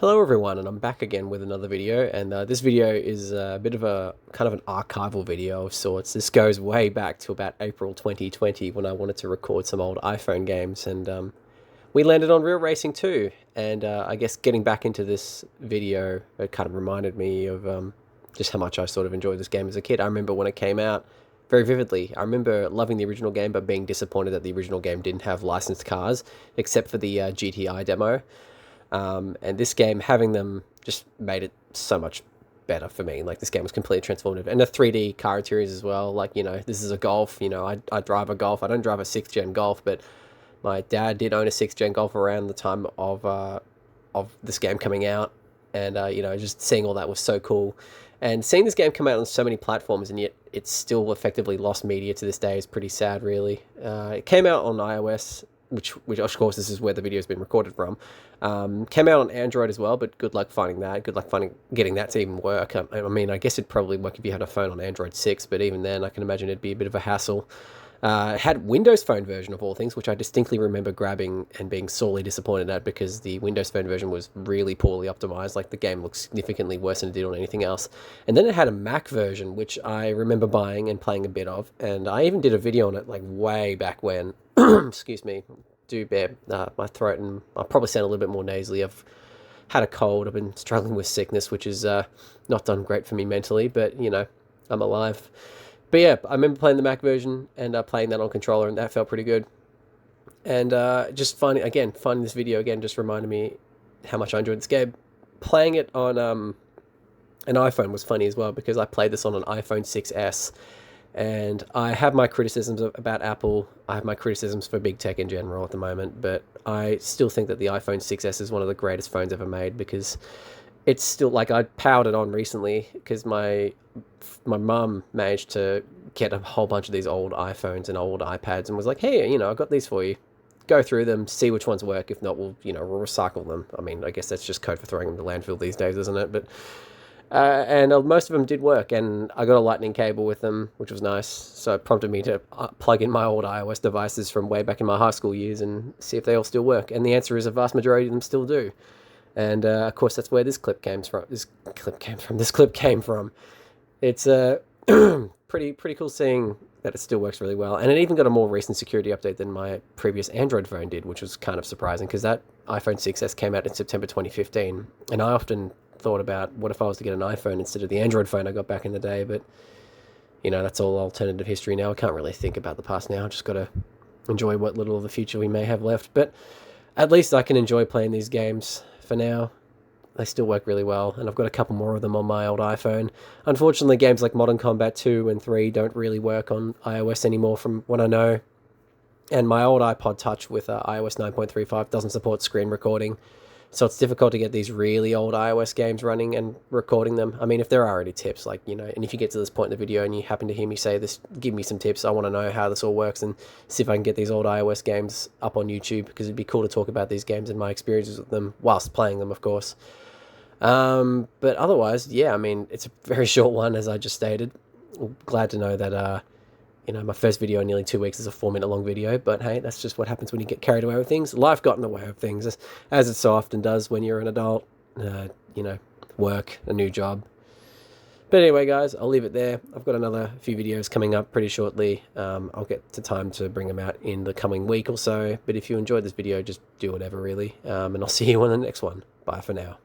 Hello everyone, and I'm back again with another video, and this video is a bit of a kind of an archival video of sorts. This goes way back to about April 2020 when I wanted to record some old iPhone games, and we landed on Real Racing 2, and I guess getting back into this video, it kind of reminded me of just how much I sort of enjoyed this game as a kid. I remember when it came out very vividly. I remember loving the original game, but being disappointed that the original game didn't have licensed cars, except for the GTI demo. And this game, having them just made it so much better for me. Like, this game was completely transformative. And the 3D car interiors as well. Like, this is a Golf. I drive a Golf. I don't drive a 6th gen Golf, but my dad did own a 6th gen Golf around the time of this game coming out. And, just seeing all that was so cool. And seeing this game come out on so many platforms, and yet it's still effectively lost media to this day, is pretty sad, really. It came out on iOS, which of course this is where the video has been recorded from. Came out on Android as well, but good luck finding that. Good luck getting that to even work. I mean, I guess it'd probably work if you had a phone on Android 6, but even then, I can imagine it'd be a bit of a hassle. It had Windows Phone version of all things, which I distinctly remember grabbing and being sorely disappointed at because the Windows Phone version was really poorly optimized. Like, the game looked significantly worse than it did on anything else. And then it had a Mac version, which I remember buying and playing a bit of. And I even did a video on it, like, way back when. Excuse me. Do bear my throat, and I probably sound a little bit more nasally. I've had a cold. I've been struggling with sickness, which is not done great for me mentally, but, I'm alive. But yeah, I remember playing the Mac version and playing that on controller, and that felt pretty good. And just finding this video again just reminded me how much I enjoyed this game. Playing it on an iPhone was funny as well, because I played this on an iPhone 6S, and I have my criticisms about Apple. I have my criticisms for big tech in general at the moment, but I still think that the iPhone 6S is one of the greatest phones ever made, because it's still, like, I powered it on recently because my mum managed to get a whole bunch of these old iPhones and old iPads and was like, hey, I got these for you. Go through them, see which ones work. If not, we'll recycle them. I mean, I guess that's just code for throwing them to landfill these days, isn't it? But and most of them did work, and I got a lightning cable with them, which was nice. So it prompted me to plug in my old iOS devices from way back in my high school years and see if they all still work. And the answer is a vast majority of them still do. And of course, that's where this clip came from. This clip came from. It's pretty cool seeing that it still works really well, and it even got a more recent security update than my previous Android phone did, which was kind of surprising because that iPhone 6S came out in September 2015, and I often thought about what if I was to get an iPhone instead of the Android phone I got back in the day, but that's all alternative history now. I can't really think about the past now. I just got to enjoy what little of the future we may have left, but at least I can enjoy playing these games for now. They still work really well, and I've got a couple more of them on my old iPhone. Unfortunately, games like Modern Combat 2 and 3 don't really work on iOS anymore from what I know, and my old iPod Touch with iOS 9.35 doesn't support screen recording, so it's difficult to get these really old iOS games running and recording them. I mean, if there are any tips, like, and if you get to this point in the video and you happen to hear me say this, give me some tips. I want to know how this all works and see if I can get these old iOS games up on YouTube, because it'd be cool to talk about these games and my experiences with them whilst playing them, of course. But otherwise, yeah, I mean, it's a very short one, as I just stated. Glad to know that, my first video in nearly 2 weeks is a 4-minute long video, but hey, that's just what happens when you get carried away with things. Life got in the way of things, as it so often does when you're an adult, work, a new job. But anyway, guys, I'll leave it there. I've got another few videos coming up pretty shortly. I'll get to time to bring them out in the coming week or so, but if you enjoyed this video, just do whatever, really, and I'll see you on the next one. Bye for now.